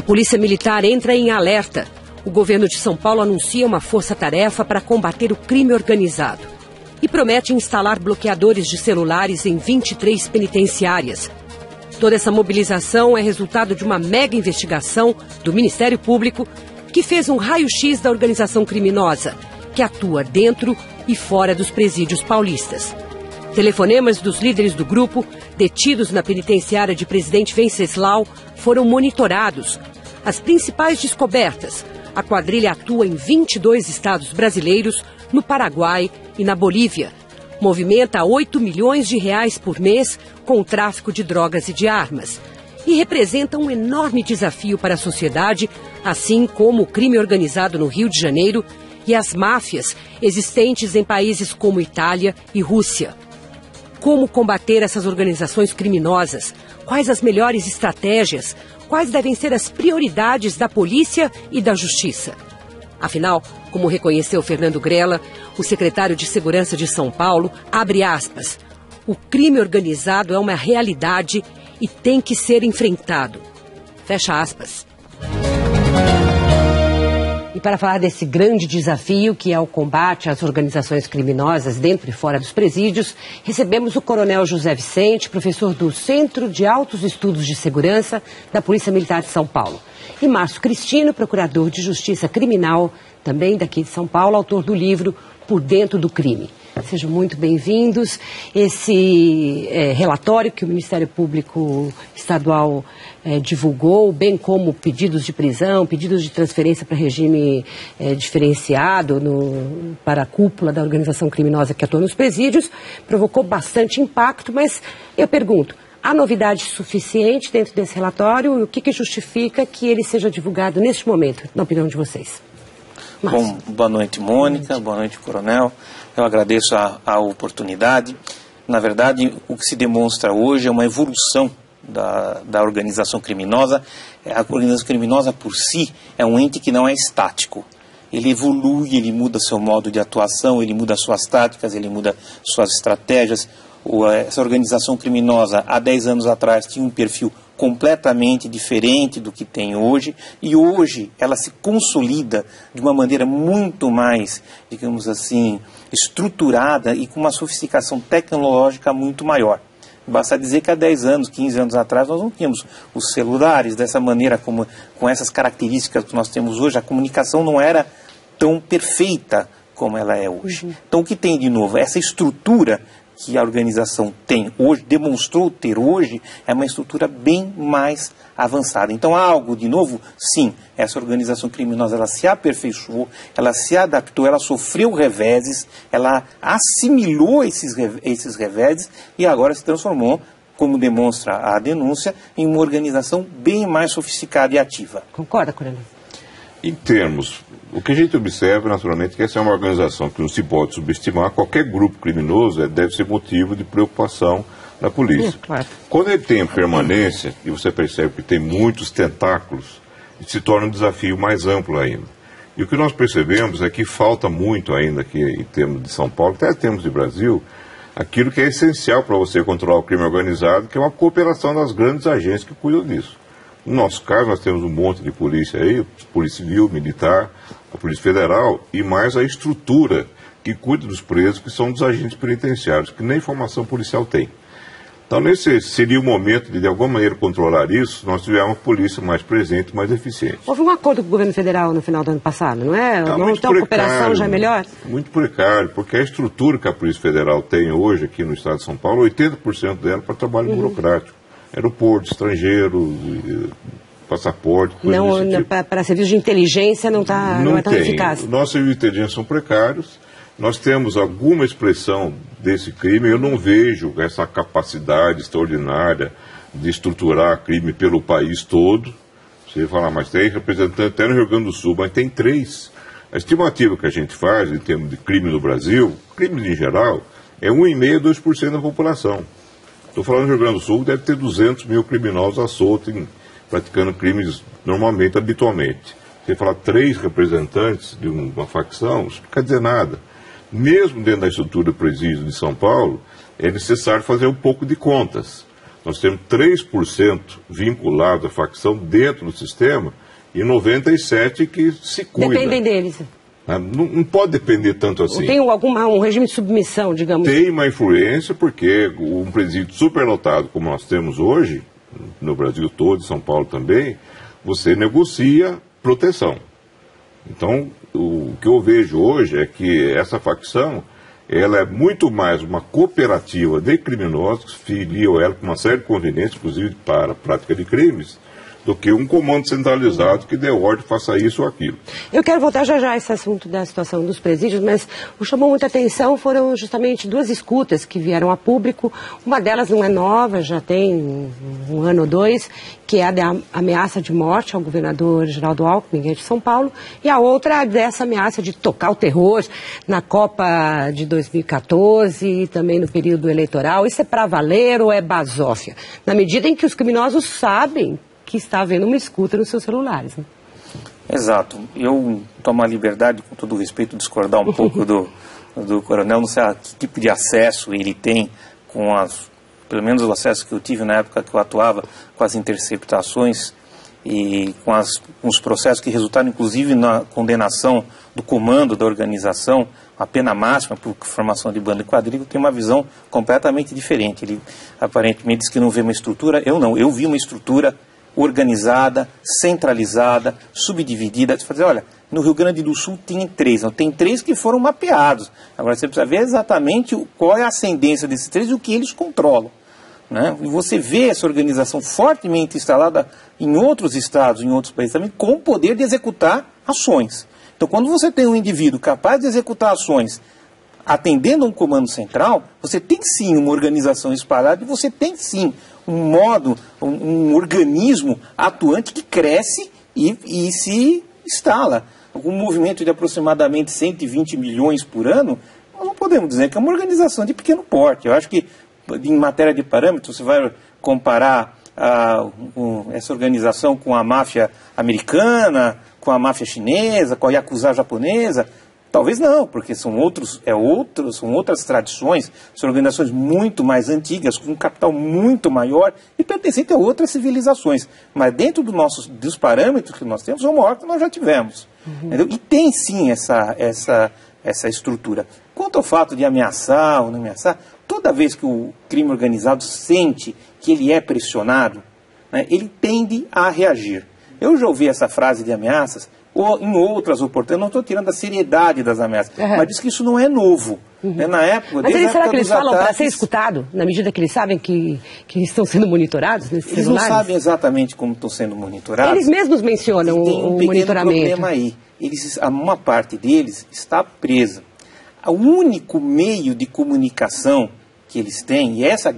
Polícia Militar entra em alerta. O governo de São Paulo anuncia uma força-tarefa para combater o crime organizado e promete instalar bloqueadores de celulares em 23 penitenciárias. Toda essa mobilização é resultado de uma mega investigação do Ministério Público que fez um raio-x da organização criminosa, que atua dentro e fora dos presídios paulistas. Telefonemas dos líderes do grupo, detidos na penitenciária de Presidente Venceslau, foram monitorados. As principais descobertas: a quadrilha atua em 22 estados brasileiros, no Paraguai e na Bolívia. Movimenta 8 milhões de reais por mês com o tráfico de drogas e de armas. E representa um enorme desafio para a sociedade, assim como o crime organizado no Rio de Janeiro e as máfias existentes em países como Itália e Rússia. Como combater essas organizações criminosas? Quais as melhores estratégias? Quais devem ser as prioridades da polícia e da justiça? Afinal, como reconheceu Fernando Grella, o secretário de Segurança de São Paulo, abre aspas, o crime organizado é uma realidade e tem que ser enfrentado. Fecha aspas. E para falar desse grande desafio que é o combate às organizações criminosas dentro e fora dos presídios, recebemos o Coronel José Vicente, professor do Centro de Altos Estudos de Segurança da Polícia Militar de São Paulo. E Márcio Cristino, procurador de Justiça Criminal, também daqui de São Paulo, autor do livro Por Dentro do Crime. Sejam muito bem-vindos. Esse relatório que o Ministério Público Estadual divulgou, bem como pedidos de prisão, pedidos de transferência para regime diferenciado para a cúpula da organização criminosa que atua nos presídios, provocou bastante impacto, mas eu pergunto, há novidade suficiente dentro desse relatório? E o que justifica que ele seja divulgado neste momento, na opinião de vocês? Bom, boa noite, Mônica, boa noite, Coronel. Eu agradeço a oportunidade. Na verdade, o que se demonstra hoje é uma evolução da organização criminosa. A organização criminosa, por si, é um ente que não é estático. Ele evolui, ele muda seu modo de atuação, ele muda suas táticas, ele muda suas estratégias. Essa organização criminosa, há 10 anos atrás, tinha um perfil completamente diferente do que tem hoje, e hoje ela se consolida de uma maneira muito mais, digamos assim, estruturada e com uma sofisticação tecnológica muito maior. Basta dizer que há 10 anos, 15 anos atrás, nós não tínhamos os celulares dessa maneira, com essas características que nós temos hoje. A comunicação não era tão perfeita como ela é hoje. Então, o que tem de novo? Essa estrutura que a organização tem hoje, demonstrou ter hoje, é uma estrutura bem mais avançada. Então, há algo de novo? Sim, essa organização criminosa, ela se aperfeiçoou, ela se adaptou, ela sofreu reveses, ela assimilou esses reveses e agora se transformou, como demonstra a denúncia, em uma organização bem mais sofisticada e ativa. Concorda, Coronel? Em termos, o que a gente observa, naturalmente, que essa é uma organização que não se pode subestimar. Qualquer grupo criminoso deve ser motivo de preocupação na polícia. Claro. Quando ele tem permanência, e você percebe que tem muitos tentáculos, se torna um desafio mais amplo ainda. E o que nós percebemos é que falta muito ainda aqui em termos de São Paulo, até em termos de Brasil, aquilo que é essencial para você controlar o crime organizado, que é uma cooperação das grandes agências que cuidam disso. No nosso caso, nós temos um monte de polícia aí, polícia civil, militar, a polícia federal, e mais a estrutura que cuida dos presos, que são dos agentes penitenciários, que nem formação policial tem. Então, nesse seria o momento de alguma maneira, controlar isso, nós tivermos uma polícia mais presente, mais eficiente. Houve um acordo com o governo federal no final do ano passado, não é? Então, a cooperação já é melhor? Muito precário, porque a estrutura que a Polícia Federal tem hoje aqui no estado de São Paulo, 80% dela é para trabalho burocrático. Aeroporto, estrangeiro, passaporte, coisas desse tipo. Para serviço de inteligência não é tão eficaz. Nossos serviços de inteligência são precários. Nós temos alguma expressão desse crime. Eu não vejo essa capacidade extraordinária de estruturar crime pelo país todo. Você vai falar, mas tem representante até no Rio Grande do Sul, mas tem 3. A estimativa que a gente faz em termos de crime no Brasil, crimes em geral, é 1,5% a 2% da população. Estou falando do Rio Grande do Sul, deve ter 200 mil criminosos à solta, praticando crimes normalmente, habitualmente. Você falar 3 representantes de uma facção, isso não quer dizer nada. Mesmo dentro da estrutura do presídio de São Paulo, é necessário fazer um pouco de contas. Nós temos 3% vinculados à facção dentro do sistema e 97% que se cuidam. Dependem deles. Não pode depender tanto assim. Tem um regime de submissão, digamos. Tem uma influência porque um presídio superlotado como nós temos hoje, no Brasil todo, São Paulo também, você negocia proteção. Então, o que eu vejo hoje é que essa facção, ela é muito mais uma cooperativa de criminosos que filiam ela com uma série de conveniências, inclusive para a prática de crimes, do que um comando centralizado que dê ordem, faça isso ou aquilo. Eu quero voltar já a esse assunto da situação dos presídios, mas o que chamou muita atenção foram justamente 2 escutas que vieram a público. Uma delas não é nova, já tem um ano ou 2, que é a da ameaça de morte ao governador Geraldo Alckmin de São Paulo, e a outra dessa ameaça de tocar o terror na Copa de 2014 e também no período eleitoral. Isso é para valer ou é basófia? Na medida em que os criminosos sabem que está havendo uma escuta nos seus celulares. Né? Exato. Eu tomo a liberdade, com todo o respeito, de discordar um pouco do coronel. Não sei a que tipo de acesso ele tem com pelo menos o acesso que eu tive na época que eu atuava, com as interceptações e com os processos que resultaram, inclusive, na condenação do comando da organização, a pena máxima por formação de banda e quadrilha. Eu tenho uma visão completamente diferente. Ele aparentemente diz que não vê uma estrutura. Eu não. Eu vi uma estrutura organizada, centralizada, subdividida. Você fala, olha, no Rio Grande do Sul tem 3, não, tem 3 que foram mapeados. Agora você precisa ver exatamente qual é a ascendência desses 3 e o que eles controlam. Né? E você vê essa organização fortemente instalada em outros estados, em outros países também, com o poder de executar ações. Então, quando você tem um indivíduo capaz de executar ações atendendo a um comando central, você tem sim uma organização espalhada e você tem sim um modo, um organismo atuante que cresce e se instala. Um movimento de aproximadamente 120 milhões por ano, nós não podemos dizer que é uma organização de pequeno porte. Eu acho que, em matéria de parâmetros, você vai comparar essa organização com a máfia americana, com a máfia chinesa, com a Yakuza japonesa. Talvez não, porque são outras tradições, são organizações muito mais antigas, com um capital muito maior e pertencentes a outras civilizações. Mas dentro dos parâmetros que nós temos, é o maior que nós já tivemos. Uhum. E tem sim essa estrutura. Quanto ao fato de ameaçar ou não ameaçar, toda vez que o crime organizado sente que ele é pressionado, né, ele tende a reagir. Eu já ouvi essa frase de ameaças, ou em outras oportunidades, não estou tirando a seriedade das ameaças, mas diz que isso não é novo. Né? Na época, mas eles, será que eles falam para ser escutado, na medida que eles sabem que estão sendo monitorados nesses celulares? Eles não sabem exatamente como estão sendo monitorados. Eles mesmos mencionam o monitoramento. Tem um problema aí. Uma parte deles está presa. O único meio de comunicação que eles têm, e essa o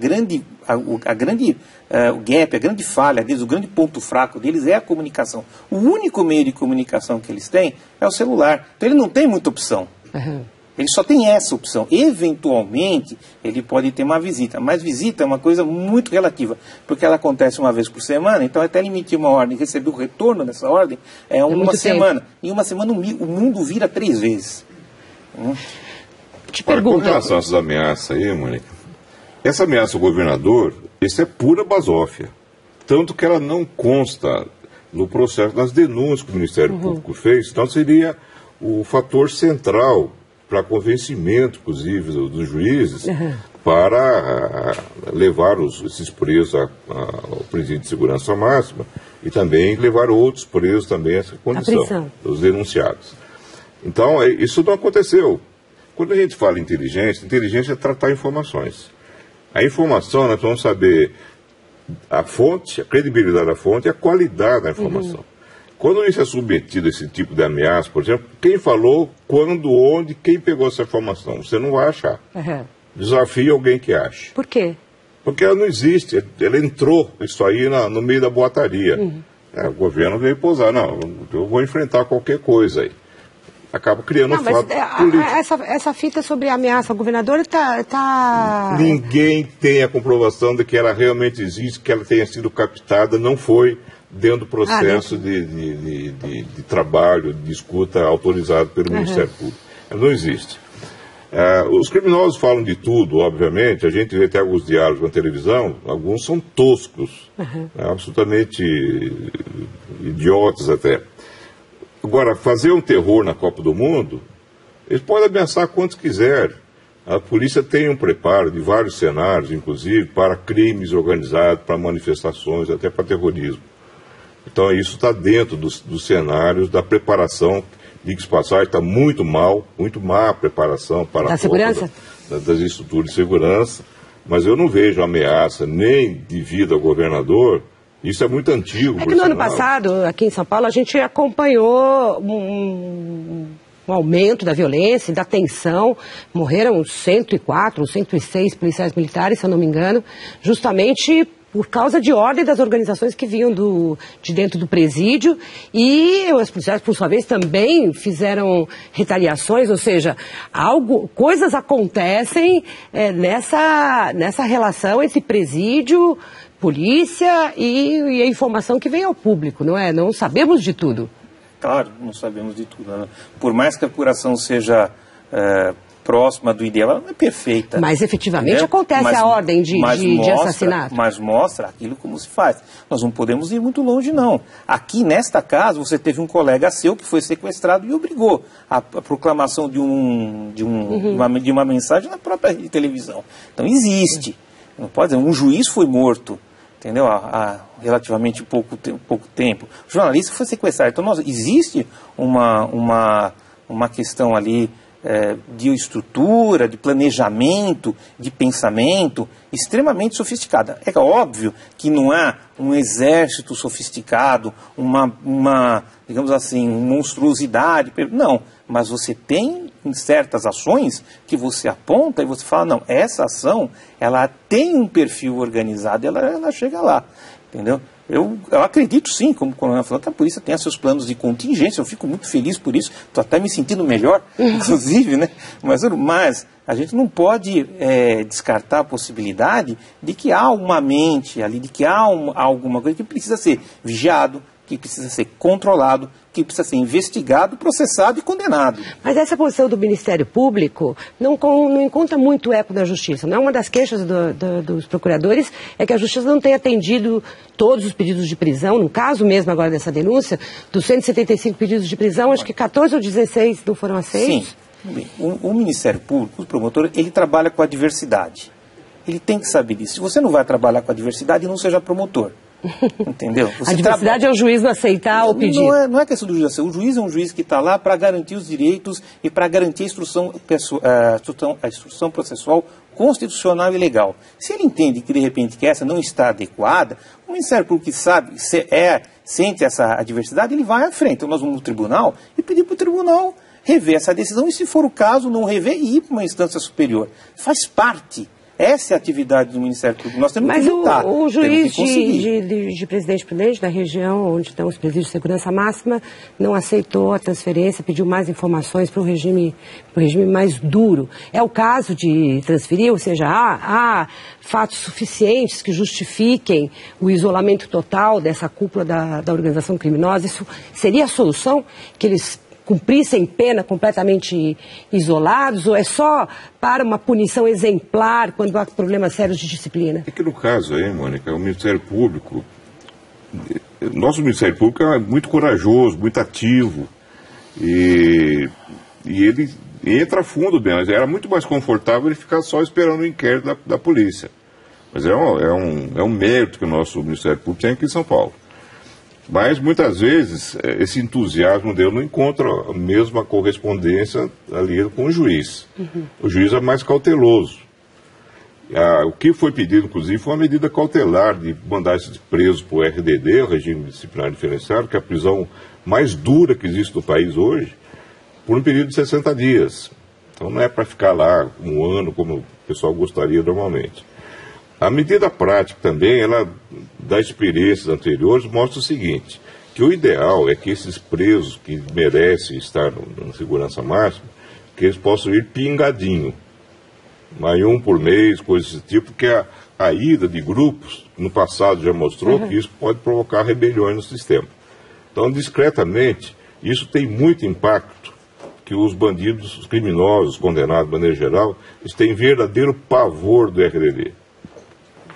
gap, a grande falha deles, o grande ponto fraco deles é a comunicação. O único meio de comunicação que eles têm é o celular. Então ele não tem muita opção. Uhum. Ele só tem essa opção. Eventualmente, ele pode ter uma visita. Mas visita é uma coisa muito relativa, porque ela acontece uma vez por semana, então até ele emitir uma ordem e receber o retorno dessa ordem é uma semana. Em uma semana o mundo vira 3 vezes. Te pergunto. Com relação a essas ameaças aí, Mônica, essa ameaça ao governador, isso é pura basófia. Tanto que ela não consta no processo das denúncias que o Ministério Público fez, então seria o fator central para convencimento, inclusive, dos juízes, para levar esses presos ao presídio de segurança máxima e também levar outros presos também a essa condição, os denunciados. Então, isso não aconteceu. Quando a gente fala em inteligência é tratar informações. A informação, nós vamos saber a fonte, a credibilidade da fonte e a qualidade da informação. Quando isso é submetido a esse tipo de ameaça, por exemplo, quem falou, quando, onde, quem pegou essa informação, você não vai achar. Desafie alguém que ache. Por quê? Porque ela não existe, ela entrou isso aí no meio da boataria. O governo veio posar, não, eu vou enfrentar qualquer coisa aí. Acaba criando um fato político. Essa fita sobre a ameaça ao governador está... Ninguém tem a comprovação de que ela realmente existe, que ela tenha sido captada, não foi dentro do processo de trabalho, de escuta autorizado pelo Ministério Público. Ela não existe. Os criminosos falam de tudo, obviamente, a gente vê até alguns diálogos na televisão, alguns são toscos, absolutamente idiotas até. Agora, fazer um terror na Copa do Mundo, eles podem ameaçar quantos quiserem. A polícia tem um preparo de vários cenários, inclusive, para crimes organizados, para manifestações, até para terrorismo. Então, isso está dentro dos cenários da preparação. Diga-se de passagem, está muito má a preparação para a segurança? Das estruturas de segurança, mas eu não vejo ameaça nem de vida ao governador. Isso é muito antigo. É que no ano passado, aqui em São Paulo, a gente acompanhou um aumento da violência e da tensão. Morreram 104, 106 policiais militares, se eu não me engano, justamente por causa de ordem das organizações que vinham de dentro do presídio, e os policiais, por sua vez, também fizeram retaliações, ou seja, coisas acontecem nessa relação entre presídio, polícia e a informação que vem ao público, não é? Não sabemos de tudo. Claro, não sabemos de tudo. Né? Por mais que a apuração seja próxima do ideal, ela não é perfeita. Mas efetivamente acontece a ordem de assassinato. Mas mostra aquilo como se faz. Nós não podemos ir muito longe, não. Aqui, nesta casa, você teve um colega seu que foi sequestrado e obrigou a proclamação de uma mensagem na própria televisão. Então, existe. Não pode dizer, um juiz foi morto, entendeu? Há relativamente pouco tempo. O jornalista foi sequestrado. Então, existe uma questão ali de estrutura, de planejamento, de pensamento extremamente sofisticada. É óbvio que não há um exército sofisticado, digamos assim, monstruosidade. Não, mas você tem certas ações que você aponta e você fala, não, essa ação, ela tem um perfil organizado, ela chega lá, entendeu? Eu acredito sim, como o coronel falou, que a polícia tem seus planos de contingência, eu fico muito feliz por isso, estou até me sentindo melhor, inclusive, né? Mas a gente não pode descartar a possibilidade de que há uma mente ali, de que há alguma coisa que precisa ser vigiado, que precisa ser controlado, que precisa ser investigado, processado e condenado. Mas essa posição do Ministério Público não encontra muito eco da Justiça. Não é uma das queixas dos procuradores, é que a Justiça não tem atendido todos os pedidos de prisão. No caso mesmo agora dessa denúncia, dos 175 pedidos de prisão, acho que 14 ou 16 não foram aceitos. Sim. O Ministério Público, o promotor, ele trabalha com a diversidade. Ele tem que saber disso. Se você não vai trabalhar com a diversidade, não seja promotor. Entendeu? A diversidade é o juiz não aceitar ou pedir. Não é questão do juiz. O juiz é um juiz que está lá para garantir os direitos e para garantir a instrução processual constitucional e legal. Se ele entende que, de repente, que essa não está adequada, o Ministério Público que sabe, sente essa adversidade, ele vai à frente. Então, nós vamos no tribunal e pedir para o tribunal rever essa decisão e, se for o caso, não rever e ir para uma instância superior. Faz parte. Essa é a atividade do Ministério Público. Nós temos que lutar. Mas o juiz de Presidente Prudente, da região onde estão os presídios de segurança máxima, não aceitou a transferência, pediu mais informações para o regime mais duro. É o caso de transferir, ou seja, há fatos suficientes que justifiquem o isolamento total dessa cúpula da organização criminosa. Isso seria a solução? Que eles cumprissem pena completamente isolados, ou é só para uma punição exemplar quando há problemas sérios de disciplina? É que no caso aí, Mônica, o Ministério Público, nosso Ministério Público é muito corajoso, muito ativo, e ele entra a fundo bem, mas era muito mais confortável ele ficar só esperando o inquérito da polícia. Mas é um mérito que o nosso Ministério Público tem aqui em São Paulo. Mas, muitas vezes, esse entusiasmo dele não encontra a mesma correspondência ali com o juiz. O juiz é mais cauteloso. O que foi pedido, inclusive, foi uma medida cautelar de mandar esses presos para o RDD, o Regime Disciplinar Diferenciado, que é a prisão mais dura que existe no país hoje, por um período de 60 dias. Então, não é para ficar lá um ano, como o pessoal gostaria normalmente. A medida prática também, ela, das experiências anteriores, mostra o seguinte, que o ideal é que esses presos que merecem estar na segurança máxima, que eles possam ir pingadinho, mas um por mês, coisas desse tipo, porque a ida de grupos, no passado já mostrou que isso pode provocar rebeliões no sistema. Então, discretamente, isso tem muito impacto, que os bandidos, os criminosos, condenados de maneira geral, eles têm verdadeiro pavor do RDD.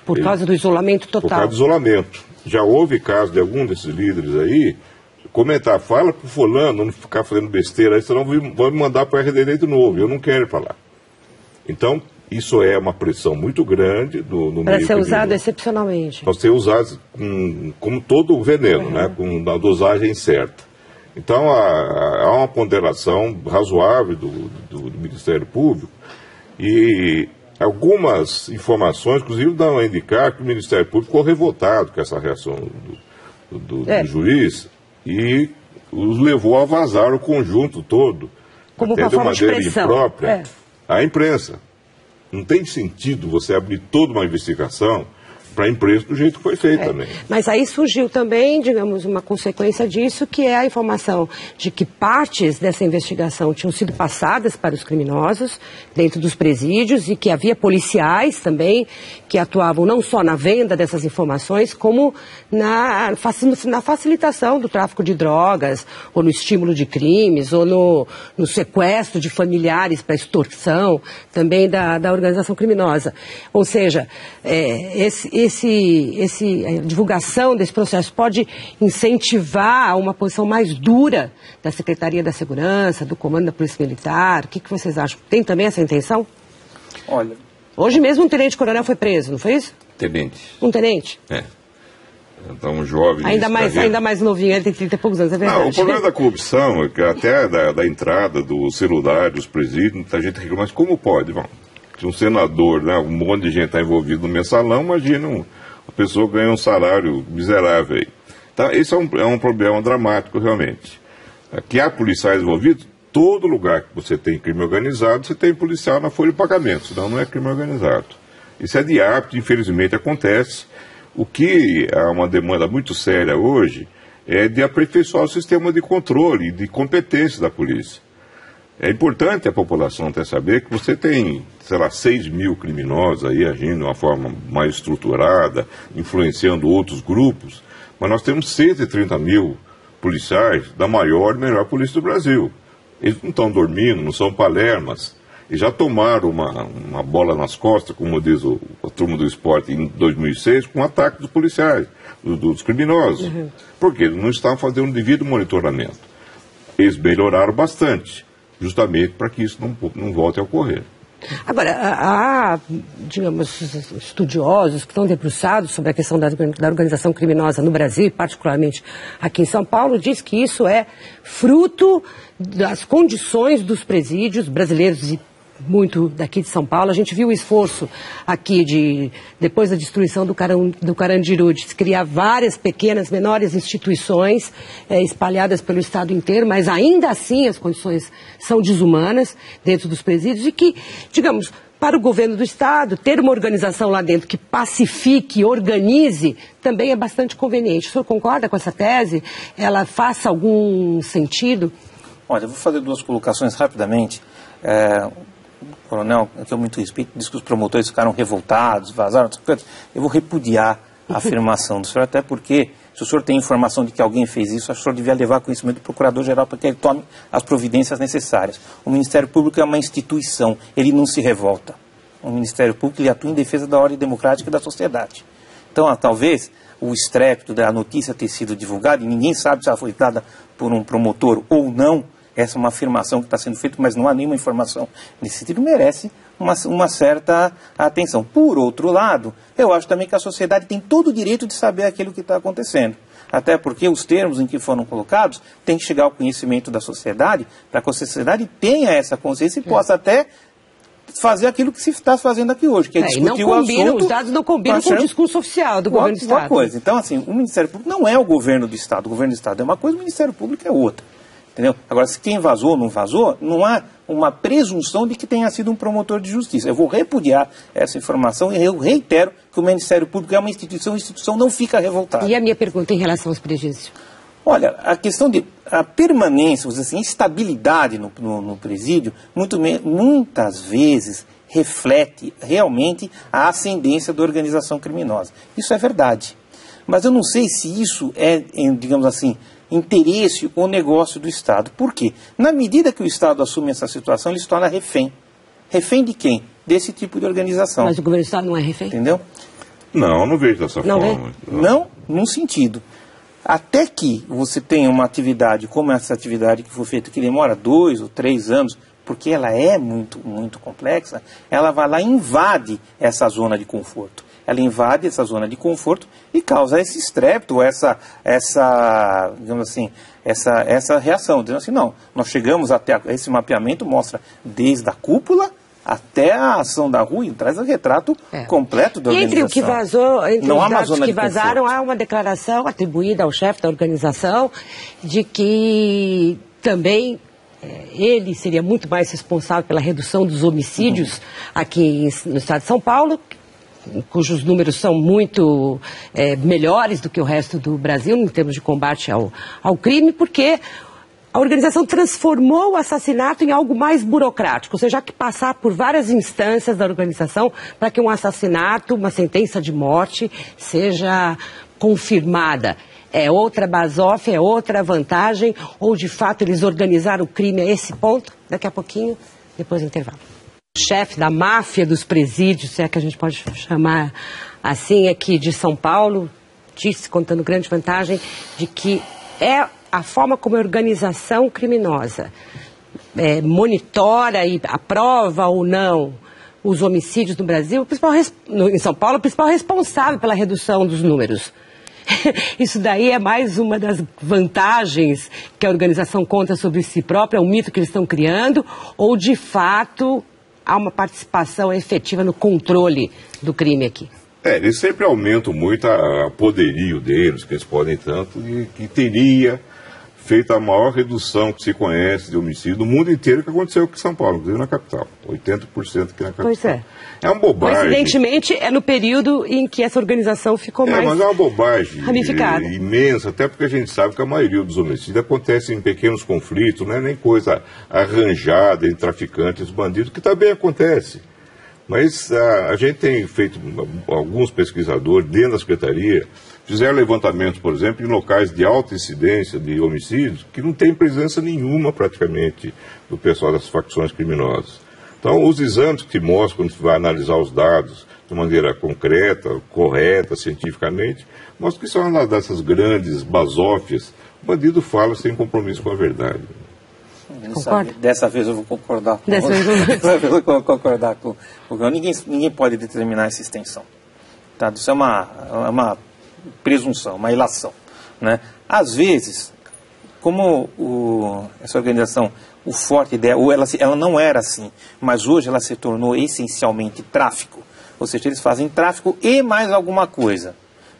Por causa do isolamento total. Por causa do isolamento. Já houve caso de algum desses líderes aí comentar, fala pro fulano, não ficar fazendo besteira aí, senão vão me mandar para o RDD de novo, eu não quero falar. Então, isso é uma pressão muito grande no meio. Para ser usado excepcionalmente. Para ser usado como todo o veneno, né, com a dosagem certa. Então, há uma ponderação razoável do Ministério Público e algumas informações, inclusive, dão a indicar que o Ministério Público ficou revoltado com essa reação do juiz e os levou a vazar o conjunto todo, como até uma de forma de maneira pressão. imprópria, à imprensa. Não tem sentido você abrir toda uma investigação para a imprensa do jeito que foi feito também. Mas aí surgiu também, digamos, uma consequência disso, que é a informação de que partes dessa investigação tinham sido passadas para os criminosos dentro dos presídios e que havia policiais também que atuavam não só na venda dessas informações, como na facilitação do tráfico de drogas, ou no estímulo de crimes, ou no sequestro de familiares para extorsão, também da organização criminosa. Ou seja, a divulgação desse processo pode incentivar uma posição mais dura da Secretaria da Segurança, do Comando da Polícia Militar? O que vocês acham? Tem também essa intenção? Olha... Hoje mesmo um tenente-coronel foi preso, não foi isso? Tenente. Um tenente? É. Então, um jovem... Ainda mais novinho, ele tem 30 e poucos anos, é verdade. Não, o problema da corrupção é que até da entrada do celular, dos presídios, muita gente reclama, mas como pode? Bom, se um senador, né, um monte de gente está envolvido no mensalão, imagina uma pessoa ganha um salário miserável aí. Então, esse é um problema dramático, realmente. Que há policiais envolvidos, todo lugar que você tem crime organizado, você tem policial na folha de pagamento, senão não é crime organizado. Isso é de hábito, infelizmente acontece. O que é uma demanda muito séria hoje é de aperfeiçoar o sistema de controle e de competência da polícia. É importante a população até saber que você tem, 6 mil criminosos aí agindo de uma forma mais estruturada, influenciando outros grupos, mas nós temos 130 mil policiais da maior e melhor polícia do Brasil. Eles não estão dormindo, não são palermas. E já tomaram uma bola nas costas, como diz a turma do esporte, em 2006, com o ataque dos policiais, dos criminosos. Porque eles não estavam fazendo um devido monitoramento. Eles melhoraram bastante, justamente para que isso não volte a ocorrer. Agora, há, digamos, estudiosos que estão debruçados sobre a questão da organização criminosa no Brasil, particularmente aqui em São Paulo, diz que isso é fruto das condições dos presídios brasileiros e muito daqui de São Paulo. A gente viu o esforço aqui depois da destruição do Carandiru, de criar várias pequenas, menores instituições espalhadas pelo estado inteiro, mas ainda assim as condições são desumanas dentro dos presídios e que, digamos, para o governo do estado, ter uma organização lá dentro que pacifique, organize, também é bastante conveniente. O senhor concorda com essa tese? Ela faça algum sentido? Olha, eu vou fazer 2 colocações rapidamente. O coronel, que eu muito respeito, diz que os promotores ficaram revoltados, vazaram, eu vou repudiar a afirmação do senhor, até porque, se o senhor tem informação de que alguém fez isso, acho que o senhor devia levar conhecimento do procurador-geral para que ele tome as providências necessárias. O Ministério Público é uma instituição, ele não se revolta. O Ministério Público ele atua em defesa da ordem democrática e da sociedade. Então, talvez o estrépito da notícia ter sido divulgada, e ninguém sabe se ela foi dada por um promotor ou não, essa é uma afirmação que está sendo feita, mas não há nenhuma informação nesse sentido, merece uma certa atenção. Por outro lado, eu acho também que a sociedade tem todo o direito de saber aquilo que está acontecendo. Até porque os termos em que foram colocados têm que chegar ao conhecimento da sociedade, para que a sociedade tenha essa consciência e possa até fazer aquilo que se está fazendo aqui hoje, que é discutir o assunto. Os dados não combinam com o discurso oficial do governo do Estado. Coisa. Então, assim, o Ministério Público não é o governo do Estado. O governo do Estado é uma coisa, o Ministério Público é outra. Entendeu? Agora, se quem vazou ou não vazou, não há uma presunção de que tenha sido um promotor de justiça. Eu vou repudiar essa informação e eu reitero que o Ministério Público é uma instituição, a instituição não fica revoltada. E a minha pergunta em relação aos presídios? Olha, a questão de a permanência, vamos dizer assim, instabilidade no presídio, muitas vezes reflete realmente a ascendência da organização criminosa. Isso é verdade. Mas eu não sei se isso é, digamos assim, interesse ou negócio do Estado. Por quê? Na medida que o Estado assume essa situação, ele se torna refém. Refém de quem? Desse tipo de organização. Mas o governo do Estado não é refém? Entendeu? Não vejo dessa forma. Não, num sentido. Até que você tenha uma atividade como essa atividade que foi feita, que demora 2 ou 3 anos, porque ela é muito, muito complexa, ela vai lá e invade essa zona de conforto. Ela invade essa zona de conforto e causa esse estrépito, digamos assim, essa reação. Dizendo assim, não, nós chegamos até esse mapeamento, mostra desde a cúpula até a ação da rua, e traz o retrato completo da organização. Entre o que vazou, entre não os dados que vazaram, há uma declaração atribuída ao chefe da organização de que também ele seria muito mais responsável pela redução dos homicídios aqui no estado de São Paulo, cujos números são muito melhores do que o resto do Brasil em termos de combate ao crime, porque a organização transformou o assassinato em algo mais burocrático, ou seja, há que passar por várias instâncias da organização para que um assassinato, uma sentença de morte, seja confirmada. É outra basófia, é outra vantagem, ou de fato eles organizaram o crime a esse ponto? Daqui a pouquinho, depois do intervalo. O chefe da máfia dos presídios, se é que a gente pode chamar assim, aqui de São Paulo, disse, contando grande vantagem, de que é a forma como a organização criminosa monitora e aprova ou não os homicídios no Brasil, em São Paulo, o principal responsável pela redução dos números. Isso daí é mais uma das vantagens que a organização conta sobre si própria, é um mito que eles estão criando, ou de fato há uma participação efetiva no controle do crime aqui? Eles sempre aumentam muito o poderio deles, que eles podem tanto, e que teria feito a maior redução que se conhece de homicídio no mundo inteiro, que aconteceu aqui em São Paulo, inclusive na capital. 80% aqui na capital. Pois é. É uma bobagem. Coincidentemente, é no período em que essa organização ficou mais mas é uma bobagem ramificada. Imensa, até porque a gente sabe que a maioria dos homicídios acontece em pequenos conflitos, não é nem coisa arranjada entre traficantes e bandidos, que também acontece. Mas a gente tem feito, alguns pesquisadores dentro da Secretaria, fizeram levantamentos, por exemplo, em locais de alta incidência de homicídios, que não tem presença nenhuma, praticamente, do pessoal das facções criminosas. Então, os exames que mostram, quando se vai analisar os dados de maneira concreta, correta, cientificamente, mostram que são uma dessas grandes basófias. O bandido fala sem compromisso com a verdade. Dessa vez eu vou concordar com você. Dessa vez eu vou concordar com ninguém pode determinar essa extensão. Tá? Isso é uma presunção, uma ilação, né? Às vezes, como essa organização, o forte dela, ou ela não era assim, mas hoje ela se tornou essencialmente tráfico, ou seja, eles fazem tráfico e mais alguma coisa,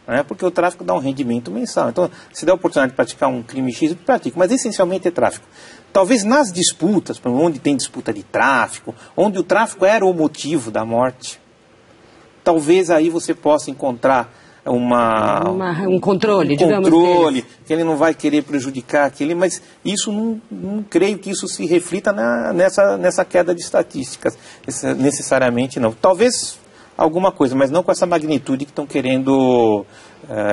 né? Porque o tráfico dá um rendimento mensal. Então, se der a oportunidade de praticar um crime X, pratica, mas essencialmente é tráfico. Talvez nas disputas, onde tem disputa de tráfico, onde o tráfico era o motivo da morte, talvez aí você possa encontrar um controle, digamos assim. Que ele não vai querer prejudicar aquele, mas isso não creio que isso se reflita nessa queda de estatísticas, necessariamente não. Talvez alguma coisa, mas não com essa magnitude que estão querendo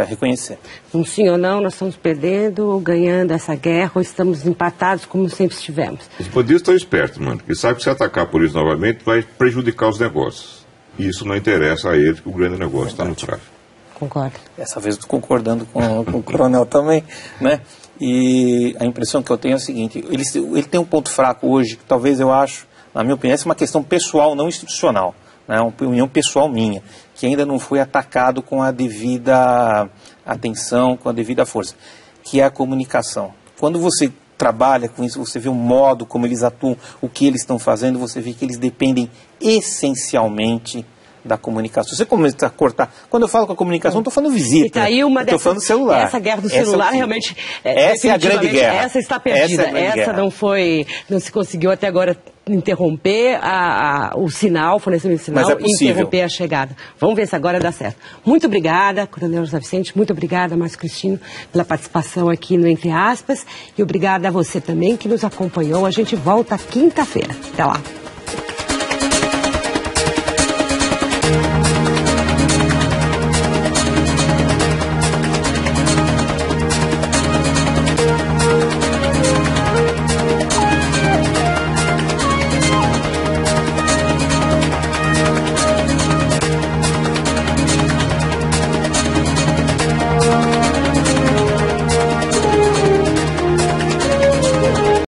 reconhecer. Um sim ou não, nós estamos perdendo ou ganhando essa guerra, ou estamos empatados como sempre estivemos. Os bandidos estão espertos, mano, porque sabem que se atacar por isso novamente vai prejudicar os negócios. E isso não interessa a eles, que o grande negócio está no tráfico. Concordo. Dessa vez eu estou concordando com o coronel também, né? E a impressão que eu tenho é a seguinte, ele tem um ponto fraco hoje, que talvez eu acho, na minha opinião, é uma questão pessoal, não institucional, né? Uma opinião pessoal minha, que ainda não foi atacado com a devida atenção, com a devida força, que é a comunicação. Quando você trabalha com isso, você vê o modo como eles atuam, o que eles estão fazendo, você vê que eles dependem essencialmente da comunicação. Você começa a cortar. Quando eu falo com a comunicação, não estou falando visita. Estou falando celular. Essa guerra do celular realmente. Essa é a grande guerra. Essa está perdida. Essa não se conseguiu até agora interromper o sinal, fornecer o sinal e interromper a chegada. Vamos ver se agora dá certo. Muito obrigada, Coronel José Vicente. Muito obrigada, Márcio Cristino, pela participação aqui no Entre Aspas. E obrigada a você também que nos acompanhou. A gente volta quinta-feira. Até lá.